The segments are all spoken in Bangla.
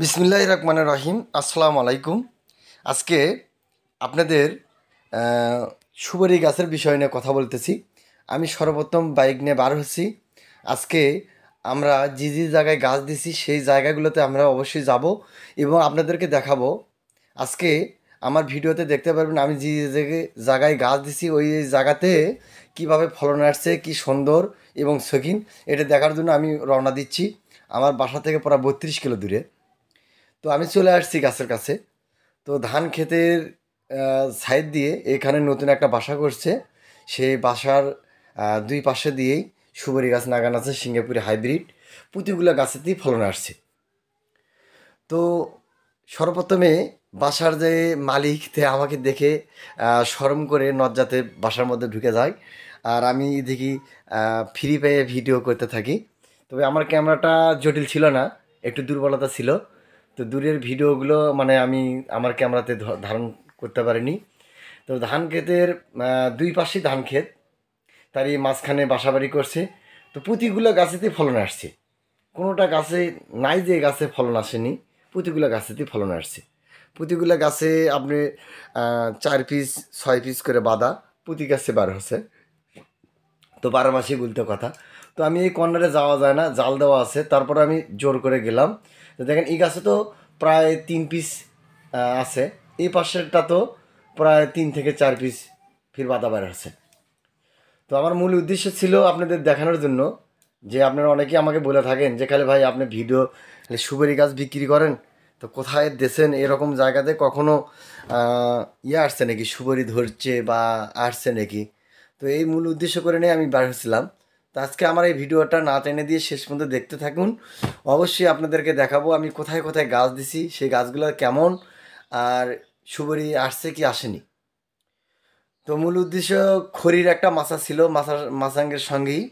বিসমিল্লাহির রহমানির রহিম। আসসালামু আলাইকুম। আজকে আপনাদের সুপারি গাছের বিষয় নিয়ে কথা বলতেছি। আমি সর্বপ্রথম বাইক নিয়ে বার হচ্ছি। আজকে আমরা যে যে জায়গায় গাছ দিছি সেই জায়গাগুলোতে আমরা অবশ্যই যাব এবং আপনাদেরকে দেখাবো। আজকে আমার ভিডিওতে দেখতে পারবেন আমি যে জায়গায় গাছ দিছি ওই জায়গাতে কিভাবে ফলন আসছে, কি সুন্দর এবং শৌখিন, এটা দেখার জন্য আমি রওনা দিচ্ছি। আমার বাসা থেকে প্রায় 32 কিলো দূরে। তো আমি চলে আসছি গাছের কাছে। তো ধান ক্ষেতের সাইড দিয়ে এখানে নতুন একটা বাসা করছে। সেই বাসার দুই পাশে দিয়েই সুপারি গাছ লাগানো আছে, সিঙ্গাপুরি হাইব্রিড। প্রতিগুলো গাছেতেই ফলন আসছে। তো সর্বপ্রথমে বাসার যে মালিক আমাকে দেখে শরম করে নজ্জাতে বাসার মধ্যে ঢুকে যায়, আর আমি দেখি ফ্রি পেয়ে ভিডিও করতে থাকি। তবে আমার ক্যামেরাটা জটিল ছিল না, একটু দুর্বলতা ছিল। তো দূরের ভিডিওগুলো মানে আমি আমার ক্যামেরাতে ধারণ করতে পারিনি। তো ধান ক্ষেতের দুই পাশেই ধান ক্ষেত, তারই মাঝখানে বাসাবাড়ি করছে। তো প্রতিগুলো গাছেতেই ফলন আসছে, কোনোটা গাছে নাই যে গাছে ফলন আসেনি। প্রতিগুলো গাছেতেই ফলন আসছে। প্রতিগুলো গাছে আপনি 4 পিস 6 পিস করে বাঁধা, প্রতি গাছে বার হচ্ছে। তো 12 মাসই বলতে কথা। তো আমি এই কর্নারে যাওয়া যায় না, জাল দেওয়া আছে, তারপর আমি জোর করে গেলাম। তো দেখেন এই গাছে তো প্রায় 3 পিস আছে, এই পাশেরটা তো প্রায় 3 থেকে 4 পিস ফির বাঁধা বার আছে। তো আমার মূল উদ্দেশ্য ছিল আপনাদের দেখানোর জন্য যে আপনারা অনেকেই আমাকে বলে থাকেন যে খালি ভাই আপনি ভিডিও সুপারি গাছ বিক্রি করেন, তো কোথায় দেশেন এরকম জায়গাতে কখনো আসছে নাকি, সুপারি ধরছে বা আসছে নাকি। তো এই মূল উদ্দেশ্য করে নিয়ে আমি বার হচ্ছিলাম। তো আজকে আমার এই ভিডিওটা না টেনে দিয়ে শেষ পর্যন্ত দেখতে থাকুন। অবশ্যই আপনাদেরকে দেখাবো আমি কোথায় কোথায় গাছ দিছি, সেই গাছগুলো কেমন, আর সুপারি আসছে কি আসেনি। তো মূল উদ্দেশ্য খড়ির একটা মাচা ছিল, মাচাঙ্গের সঙ্গেই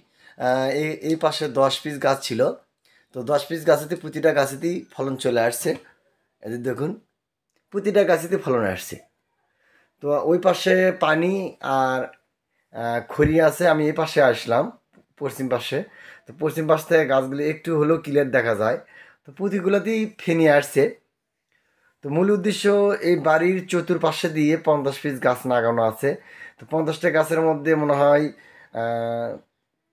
এই পাশে 10 পিস গাছ ছিল। তো 10 পিস গাছেতে প্রতিটা গাছেতেই ফলন চলে আসছে। এদের দেখুন প্রতিটা গাছেতে ফলন আসছে। তো ওই পাশে পানি আর খড়ি আছে, আমি এই পাশে আসলাম পশ্চিম পাশে। তো পশ্চিম পাশ থেকে গাছগুলি একটু হলেও ক্লিয়ার দেখা যায়। তো প্রতিগুলোতেই ফেনি আসছে। তো মূল উদ্দেশ্য এই বাড়ির চতুর্পাশে দিয়ে 50 পিস গাছ লাগানো আছে। তো 50টা গাছের মধ্যে মনে হয়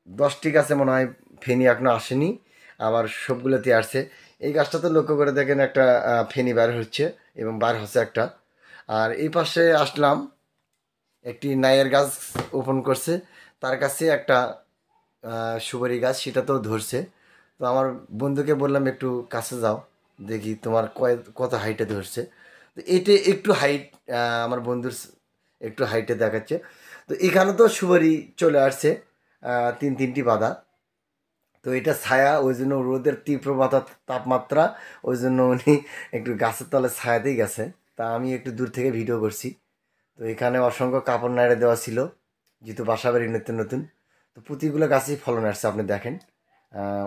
10টি গাছে মনে হয় ফেনি এখনো আসেনি, আবার সবগুলোতে আসছে। এই গাছটা তো লক্ষ্য করে দেখেন একটা ফেনি বার হচ্ছে এবং বার হচ্ছে একটা। আর এই পাশে আসলাম, একটি নাইয়ের গাছ ওপেন করছে, তার কাছে একটা সুপারি গাছ, সেটা তো ধরছে। তো আমার বন্ধুকে বললাম একটু কাছে যাও দেখি তোমার কত হাইটে ধরছে। তো এটা একটু হাইট, আমার বন্ধুর একটু হাইটে দেখাচ্ছে। তো এখানে তো সুপারি চলে আসছে 3টি বাঁধা। তো এটা ছায়া, ওই জন্য রোদের তীব্র তাপমাত্রা, ওই জন্য উনি একটু গাছের তলে ছায়াতেই গেছে। তা আমি একটু দূর থেকে ভিডিও করছি। তো এখানে অসংখ্য কাপড় নাড়ে দেওয়া ছিল, যেহেতু বাসা বাড়ি নতুন নতুন। তো প্রতিগুলো গাছেই ফলন আসছে, আপনি দেখেন।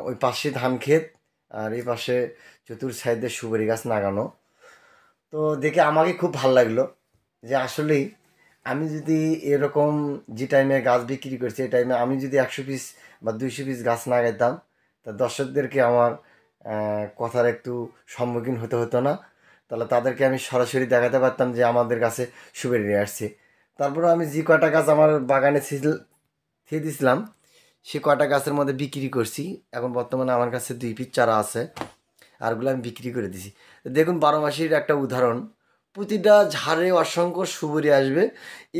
ওই পাশে ধান ক্ষেত আর এই পাশে চতুর সাইডে সুপারি গাছ লাগানো। তো দেখে আমাকে খুব ভালো লাগলো যে আসলেই আমি যদি এরকম যে টাইমে গাছ বিক্রি করছি এই টাইমে আমি যদি 100 পিস বা 200 পিস গাছ লাগাইতাম, তা দর্শকদেরকে আমার কথার একটু সম্মুখীন হতে হতো না। তাহলে তাদেরকে আমি সরাসরি দেখাতে পারতাম যে আমাদের কাছে সুপারি আসছে। তারপরে আমি যে কয়টা গাছ আমার বাগানে থিয়ে দিয়েছিলাম সে কয়টা গাছের মধ্যে বিক্রি করছি। এখন বর্তমানে আমার কাছে 2 পিস চারা আছে, আরগুলো আমি বিক্রি করে দিছি। দেখুন 12 মাসির একটা উদাহরণ, প্রতিটা ঝাড়ে অসংখ্য সুপারি আসবে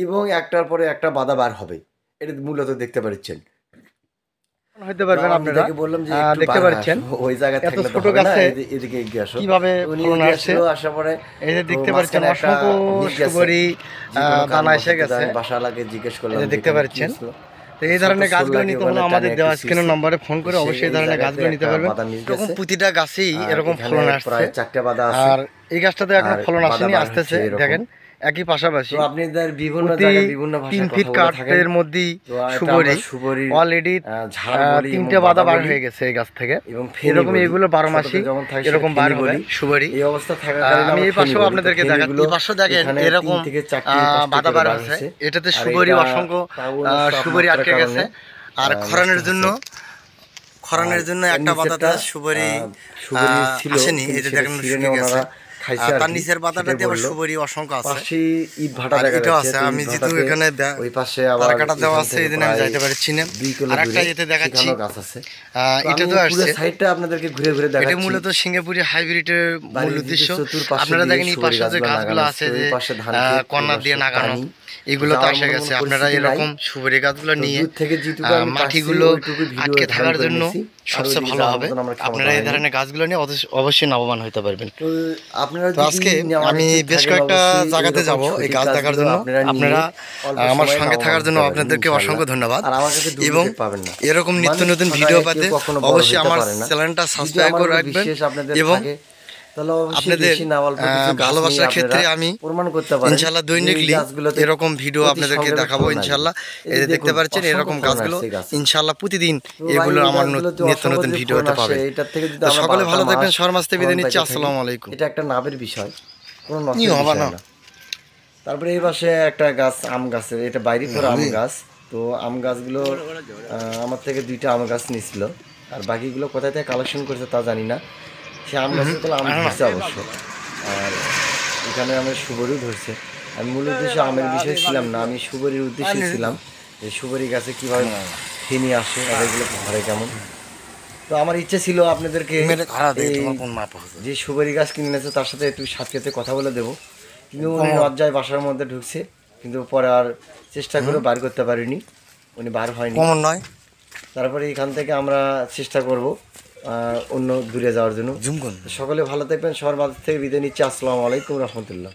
এবং একটার পরে একটা বাধা বার হবে। এটা মূলত দেখতে পাচ্ছেন, হইতে পারবেন আপনারা বললাম যে দেখতে পাচ্ছেন ওই জায়গায় এত থাকলে তো ছোট হবে না, গাছে এদিকে এগিয়ে আসো। কিভাবে উনি ফলন এগিয়ে আসছে, আসলো, আসার পরে এই যে তো দেখতে পাচ্ছেন মাঝখানে একটা অসংখ্য মিস গেছে। সুপারি যে কোনো দানা কারণবশত এসে গেছে। আমি বাসাওয়ালাকে জিজ্ঞেস এই করলাম যে যে দেখতে এখানে কি পাচ্ছেন। হয়েছিল। তো এই ছোট ধরনের সোল গাছগুলো লাগে নিতে হলে ওখানে টানে আমাদের একটু দেওয়া স্ক্রিনের ছিঁড়ছে। নম্বরে ফোন করে সেই অবশ্যই এই এই ধরনের জায়গাতে গাছগুলো নিতে একটা পারবেন। বাধা মিস এরকম গেছে। প্রতিটা গাছেই আর এরকম এখানে ফলন আসছে। প্রায় 4টে বাধা আছে, আর এই গাছটাতে এখনো আর ফলন বাধা আসেনি, বার হচ্ছে আসতেছে এরকম। একই তো পাশাপাশি। আপনাদের বিভিন্ন প্রতি জায়গায় বিভিন্ন 3 ভাষায় কথা ফিট বলে থাকেন। কাঠের মধ্যেই তো এটা আমরা সুপারি সুবরির অলরেডি ঝাড় বলি এবং 3টে বাদা বাধা বার বলি হয়ে গেছে এই গাছ থেকে। এবং ফেনি এরকমই বলি। এগুলো 12 ছোটতে মাসই যখন থাকে সেটা এরকম বার ফেনি হবে বলি। সুপারি। এই অবস্থা থাকাকালীন আমি আমরা এই ফেনি পাশেও বলি। তো আপনাদেরকে দেখান, ফেনিগুলো এই পাশেও দেখেন এখানে 3 এরকম থেকে 4টি 5টি বাধা করে বার বার হচ্ছে। হয়েছে। এটাতে আর সুপারি এটা অসংখ্য তাউন সুপারি তাপমাত্রার আটকে কারণে গেছে। আর নষ্ট খরানের জন্য হচ্ছে। খরানের জন্য একটা পাতাতে সুপারি আসেনি, এই যে দেখেন শুকিয়ে গেছে। তার নিচের পাতাটাতে আবার সুপারি অসংখ্য আছে, পাশে ইট ভাটা আর দেখা এটাও যাচ্ছে। আছে। আমি যেহেতু এখানে ওই পাশে আবার তার কাটা দেওয়া এখান আছে, থেকে এই জন্য আমি প্রায় যাইতে পারছি না। 2 কিলো আর একটা দূরে এতে দেখাচ্ছি, সেখানেও গাছ আছে। এটা তো পুরো আসছে, সাইডটা আপনাদেরকে ঘুরে ঘুরে এটা দেখাচ্ছি। মূলত সিঙ্গাপুরি হাইব্রিডের মূল বাড়ির উদ্দেশ্য। চতুর্পাশে আপনারা দিয়ে দেখেন এই সুপারি পাশে যে গাছগুলো গাছগুলো লাগানো আছে, আছে, যে ওই পাশে ধান ক্ষেত, কর্নার ওই দিয়ে পাশে লাগানো, পানি। এগুলো তো যাওয়ার আসে মতো গেছে। কোনো আপনারা পরিস্থিতি এরকম নাই। সুপারি গাছগুলো তো নিয়ে দূর থেকে যেটুকু আমি মাটিগুলো পাচ্ছি, ওইটুকু ভিডিও আটকে ধারণ থাকার করে জন্য নিয়েছি। আর সবচেয়ে ওইদিকে ভালো যাওয়ার হবে। মতন আমার ক্ষমতা আপনারা এই হয়নি। ধরনের গাছগুলো নিয়ে অবশ্যই লাভবান হতে পারবেন। তো আপনারা তো আজকে আমি বেশ কয়েকটা জায়গাতে যাব এই গাছ দেখার জন্য। আপনারা আমার সঙ্গে থাকার জন্য আপনাদেরকে অসংখ্য ধন্যবাদ। এবং এরকম নিত্য নতুন ভিডিও পেতে অবশ্যই আমার চ্যানেলটা সাবস্ক্রাইব করে রাখবেন। এবং আপনাদের ভালোবাসার ক্ষেত্রে আমি ইনশাল্লাহ দৈনিকলি এরকম ভিডিও আপনাদেরকে দেখাবো ইনশাল্লাহ। এই যে দেখতে পাচ্ছেন এরকম গাছগুলো ইনশাল্লাহ প্রতিদিন এগুলো আমার নিত্য নতুন ভিডিওতে পাবেন। তো সকলে ভালো থাকবেন, সবার মাঝে বিদায় নিচ্ছি। আসসালামু আলাইকুম। এটা একটা নাবের বিষয়, কোনো কি নষ্টের হবে বিষয় না। না। তারপরে এই পাশে একটা গাছ, আম গাছের, এটা বাইরে পড়ে আম গাছ। তো আম গাছগুলো আমার থেকে 2টা আম গাছ নিয়েছিল, আর বাকিগুলো কোথায় থেকে কালেকশন করেছে তা জানি না। সে আম গাছের তো আম ধরছে অবশ্য, আর এখানে আমার সুবরিও ধরছে। আমি মূল উদ্দেশ্যে আমের বিষয়ে ছিলাম না, আমি সুবরির উদ্দেশ্যে ছিলাম যে সুবরি গাছে কীভাবে ফিনি আসে আর এগুলো ঘরে কেমন। তো আমার ইচ্ছে ছিল আপনাদেরকে যে সুপারি গাছ কিনে এনেছে তার সাথে একটু সাথে কথা বলে দেবো, কিন্তু উনি লজ্জায় বাসার মধ্যে ঢুকছে, কিন্তু পরে আর চেষ্টা করে বার করতে পারিনি, উনি বার হয়নি। তারপরে এখান থেকে আমরা চেষ্টা করব অন্য দূরে যাওয়ার জন্য। সকলে ভালো থাকবেন, সবার মাঝ থেকে বিদায় নিচ্ছি। আসসালামু আলাইকুম রহমতুল্লাহ।